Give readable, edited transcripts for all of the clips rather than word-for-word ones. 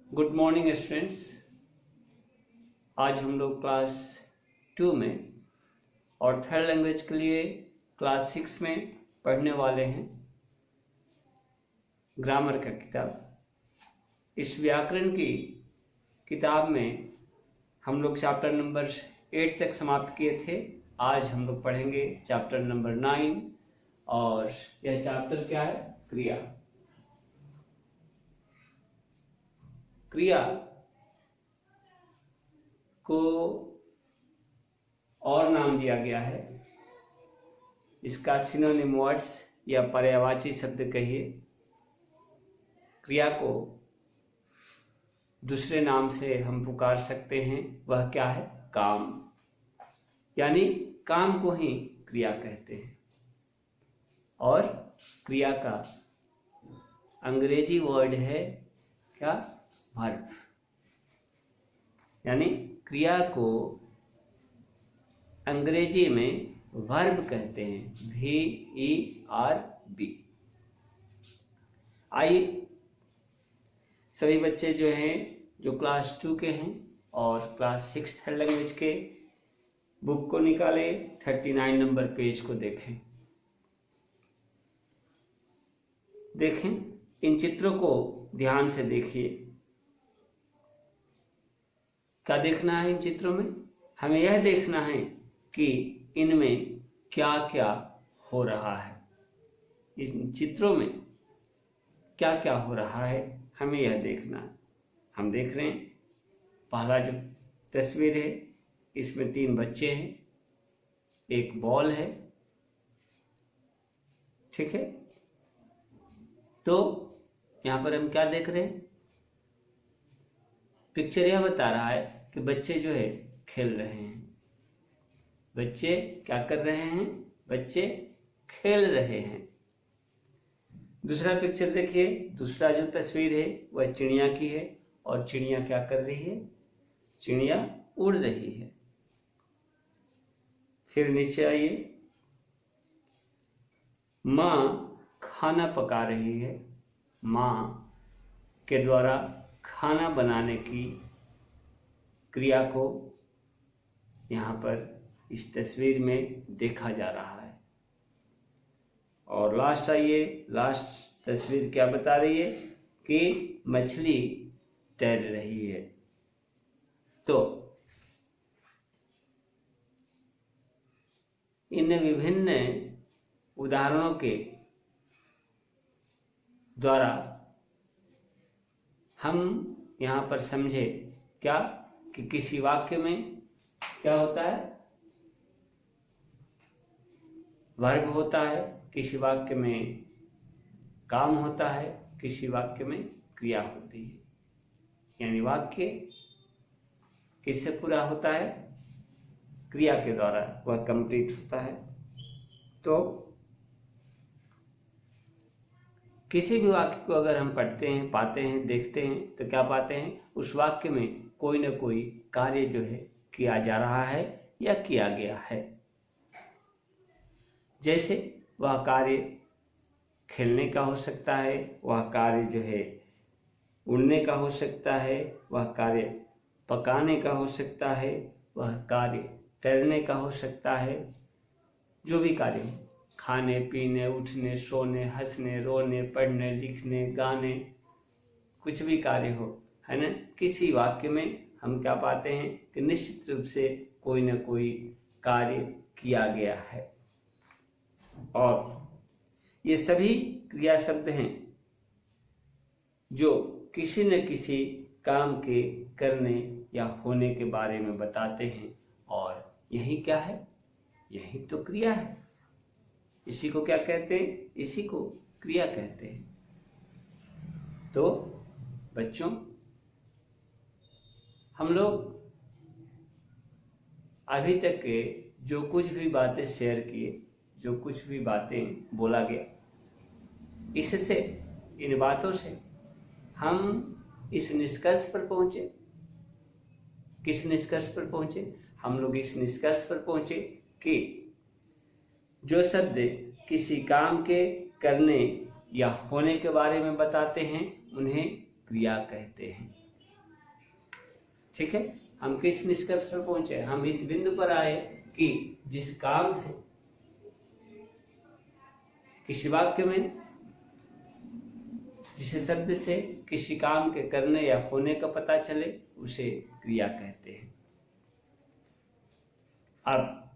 Good morning students. आज हम लोग क्लास 2 में और थर्ड लैंग्वेज के लिए क्लास 6 में पढ़ने वाले हैं ग्रामर का किताब। इस व्याकरण की किताब में हम लोग चैप्टर नंबर 8 तक समाप्त किए थे। आज हम लोग पढ़ेंगे चैप्टर नंबर 9 और यह चैप्टर क्या है? क्रिया। क्रिया को और नाम दिया गया है, इसका सिनोनिम वर्ड्स या पर्यायवाची शब्द कहिए। क्रिया को दूसरे नाम से हम पुकार सकते हैं, वह क्या है? काम। यानी काम को ही क्रिया कहते हैं। और क्रिया का अंग्रेजी वर्ड है क्या? वर्ब। यानी क्रिया को अंग्रेजी में वर्ब कहते हैं, VERB। आइए सभी बच्चे जो हैं, जो क्लास 2 के हैं और क्लास 6 थर्ड लैंग्वेज के, बुक को निकाले, 39 नंबर पेज को देखें। इन चित्रों को ध्यान से देखिए। क्या देखना है इन चित्रों में? हमें यह देखना है कि इनमें क्या क्या हो रहा है। इन चित्रों में क्या क्या हो रहा है, हमें यह देखना है। हम देख रहे हैं पहला जो तस्वीर है, इसमें 3 बच्चे हैं, एक बॉल है, ठीक है। तो यहां पर हम क्या देख रहे हैं? पिक्चर यह बता रहा है कि बच्चे जो है खेल रहे हैं। बच्चे क्या कर रहे हैं? बच्चे खेल रहे हैं। दूसरा पिक्चर देखिए, दूसरा जो तस्वीर है वह चिड़िया की है और चिड़िया क्या कर रही है? चिड़िया उड़ रही है। फिर नीचे आइए, माँ खाना पका रही है। माँ के द्वारा खाना बनाने की क्रिया को यहाँ पर इस तस्वीर में देखा जा रहा है। और लास्ट आइए, लास्ट तस्वीर क्या बता रही है? कि मछली तैर रही है। तो इन विभिन्न उदाहरणों के द्वारा हम यहाँ पर समझे क्या कि किसी वाक्य में क्या होता है? वर्ब होता है, किसी वाक्य में काम होता है, किसी वाक्य में क्रिया होती है। यानी वाक्य किससे पूरा होता है? क्रिया के द्वारा वह कंप्लीट होता है। तो किसी भी वाक्य को अगर हम पढ़ते हैं, पाते हैं, देखते हैं, तो क्या पाते हैं? उस वाक्य में कोई न कोई कार्य जो है किया जा रहा है या किया गया है। जैसे वह कार्य खेलने का हो सकता है, वह कार्य जो है उड़ने का हो सकता है, वह कार्य पकाने का हो सकता है, वह कार्य तैरने का हो सकता है। जो भी कार्य, खाने पीने, उठने, सोने, हंसने, रोने, पढ़ने, लिखने, गाने, कुछ भी कार्य हो, है ना। किसी वाक्य में हम क्या पाते हैं कि निश्चित रूप से कोई न कोई कार्य किया गया है। और ये सभी क्रिया शब्द हैं जो किसी न किसी काम के करने या होने के बारे में बताते हैं। और यही क्या है? यही तो क्रिया है। इसी को क्या कहते हैं? इसी को क्रिया कहते हैं। तो बच्चों, हम लोग अभी तक के जो कुछ भी बातें शेयर किए, जो कुछ भी बातें बोला गया, इससे, इन बातों से हम इस निष्कर्ष पर पहुंचे। किस निष्कर्ष पर पहुंचे? हम लोग इस निष्कर्ष पर पहुंचे कि जो शब्द किसी काम के करने या होने के बारे में बताते हैं, उन्हें क्रिया कहते हैं। ठीक है, हम किस निष्कर्ष पर पहुंचे? हम इस बिंदु पर आए कि जिस काम से, किसी वाक्य में जिस शब्द से किसी काम के करने या होने का पता चले उसे क्रिया कहते हैं। अब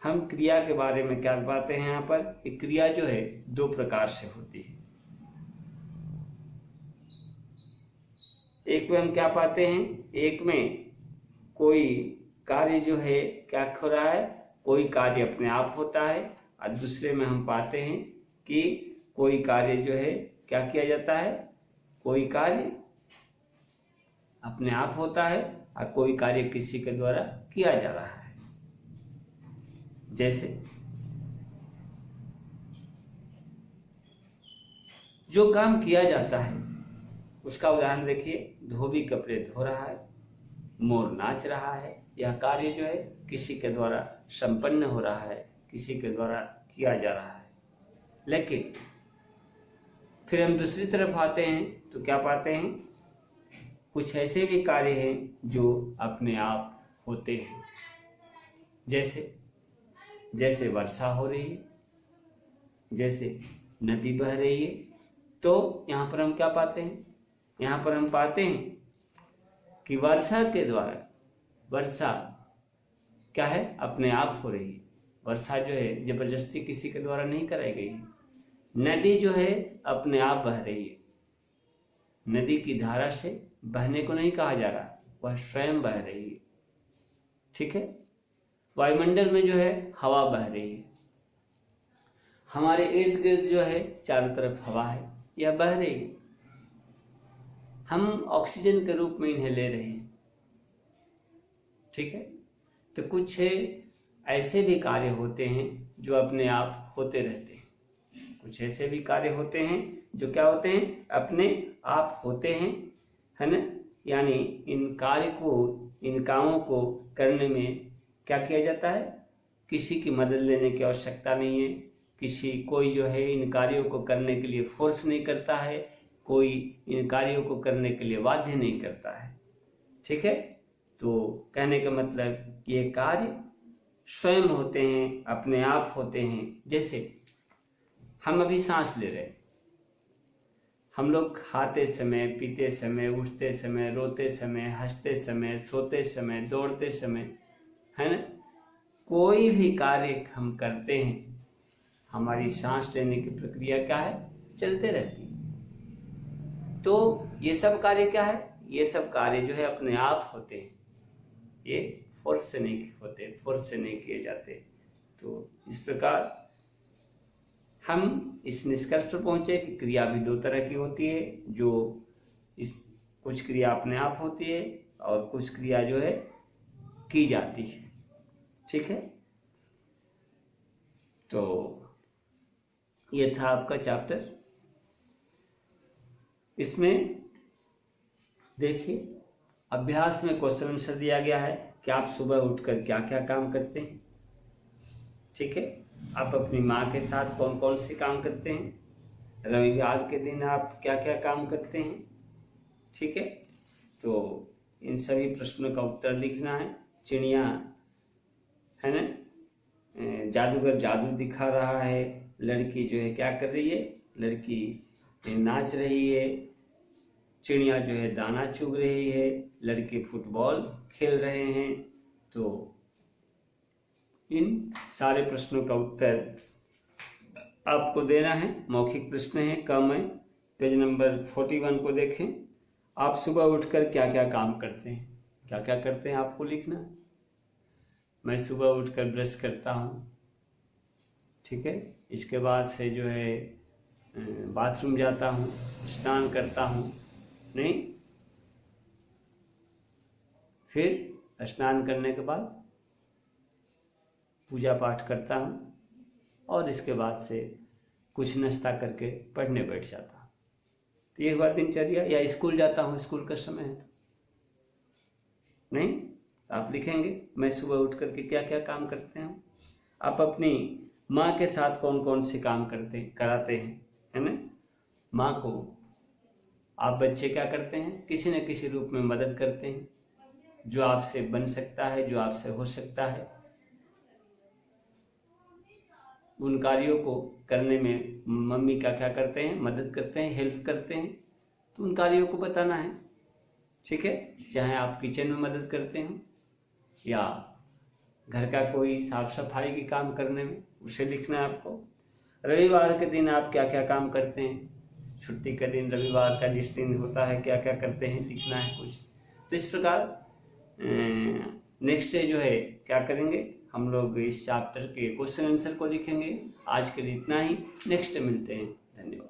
हम क्रिया के बारे में क्या बातें हैं यहाँ पर? कि क्रिया जो है दो प्रकार से होती है। एक में हम क्या पाते हैं? एक में कोई कार्य जो है क्या हो रहा है, कोई कार्य अपने आप होता है, और दूसरे में हम पाते हैं कि कोई कार्य जो है क्या किया जाता है, कोई कार्य अपने आप होता है और कोई कार्य किसी के द्वारा किया जा रहा है। जैसे जो काम किया जाता है उसका उदाहरण देखिए, धोबी कपड़े धो रहा है, मोर नाच रहा है। यह कार्य जो है किसी के द्वारा संपन्न हो रहा है, किसी के द्वारा किया जा रहा है। लेकिन फिर हम दूसरी तरफ आते हैं तो क्या पाते हैं? कुछ ऐसे भी कार्य हैं जो अपने आप होते हैं। जैसे वर्षा हो रही है, जैसे नदी बह रही है। तो यहाँ पर हम क्या पाते हैं? यहाँ पर हम पाते हैं कि वर्षा के द्वारा, वर्षा क्या है, अपने आप हो रही है। वर्षा जो है जबरदस्ती किसी के द्वारा नहीं कराई गई है। नदी जो है अपने आप बह रही है। नदी की धारा से बहने को नहीं कहा जा रहा, वह स्वयं बह रही है। ठीक है, वायुमंडल में जो है हवा बह रही है, हमारे इर्द गिर्द जो है चारों तरफ हवा है, यह बह रही है। हम ऑक्सीजन के रूप में इन्हें ले रहे हैं। ठीक है, तो कुछ ऐसे भी कार्य होते हैं जो अपने आप होते रहते हैं। कुछ ऐसे भी कार्य होते हैं जो क्या होते हैं, अपने आप होते हैं, है ना। यानी इन कार्य को, इन कामों को करने में क्या किया जाता है, किसी की मदद लेने की आवश्यकता नहीं है। कोई जो है इन कार्यों को करने के लिए फोर्स नहीं करता है, कोई इन कार्यों को करने के लिए बाध्य नहीं करता है। ठीक है, तो कहने का मतलब ये कार्य स्वयं होते हैं, अपने आप होते हैं। जैसे हम अभी सांस ले रहे हैं, हम लोग खाते समय, पीते समय, उठते समय, रोते समय, हंसते समय, सोते समय, दौड़ते समय, है ना, कोई भी कार्य हम करते हैं, हमारी सांस लेने की प्रक्रिया क्या है, चलते रहती है। तो ये सब कार्य क्या है, ये सब कार्य जो है अपने आप होते हैं, ये फोर्स से नहीं होते, फोर्स से नहीं किए जाते। तो इस प्रकार हम इस निष्कर्ष पर पहुंचे कि क्रिया भी दो तरह की होती है, जो कुछ क्रिया अपने आप होती है और कुछ क्रिया जो है की जाती है। ठीक है, तो ये था आपका चैप्टर। इसमें देखिए अभ्यास में क्वेश्चन आंसर दिया गया है कि आप सुबह उठकर क्या क्या काम करते हैं। ठीक है, आप अपनी माँ के साथ कौन कौन से काम करते हैं, रविवार के दिन आप क्या क्या काम करते हैं। ठीक है, तो इन सभी प्रश्नों का उत्तर लिखना है। चिड़िया, है ना, जादूगर जादू दिखा रहा है, लड़की जो है क्या कर रही है, लड़की नाच रही है, चिड़िया जो है दाना चुग रही है, लड़के फुटबॉल खेल रहे हैं। तो इन सारे प्रश्नों का उत्तर आपको देना है। मौखिक प्रश्न है, कम है। पेज नंबर 41 को देखें। आप सुबह उठकर क्या क्या काम करते हैं, क्या क्या करते हैं आपको लिखना है। मैं सुबह उठकर ब्रश करता हूँ। ठीक है, इसके बाद से जो है बाथरूम जाता हूँ, स्नान करता हूँ, नहीं, फिर स्नान करने के बाद पूजा पाठ करता हूँ और इसके बाद से कुछ नाश्ता करके पढ़ने बैठ जाता हूँ। तो ये हुआ दिनचर्या। या स्कूल जाता हूँ, स्कूल का समय है, नहीं, आप लिखेंगे मैं सुबह उठ करके क्या क्या काम करते हैं। आप अपनी माँ के साथ कौन कौन से काम कराते हैं, है ना। माँ को आप बच्चे क्या करते हैं, किसी न किसी रूप में मदद करते हैं, जो आपसे बन सकता है, जो आपसे हो सकता है, उन कार्यों को करने में मम्मी का क्या करते हैं, मदद करते हैं, हेल्प करते हैं, तो उन कार्यों को बताना है। ठीक है, चाहे आप किचन में मदद करते हो या घर का कोई साफ सफाई के काम करने में, उसे लिखना है आपको। रविवार के दिन आप क्या क्या काम करते हैं, छुट्टी का दिन रविवार का जिस दिन होता है क्या क्या करते हैं, लिखना है कुछ। तो इस प्रकार नेक्स्ट डे जो है क्या करेंगे, हम लोग इस चैप्टर के क्वेश्चन आंसर को लिखेंगे। आज के लिए इतना ही, नेक्स्ट मिलते हैं, धन्यवाद।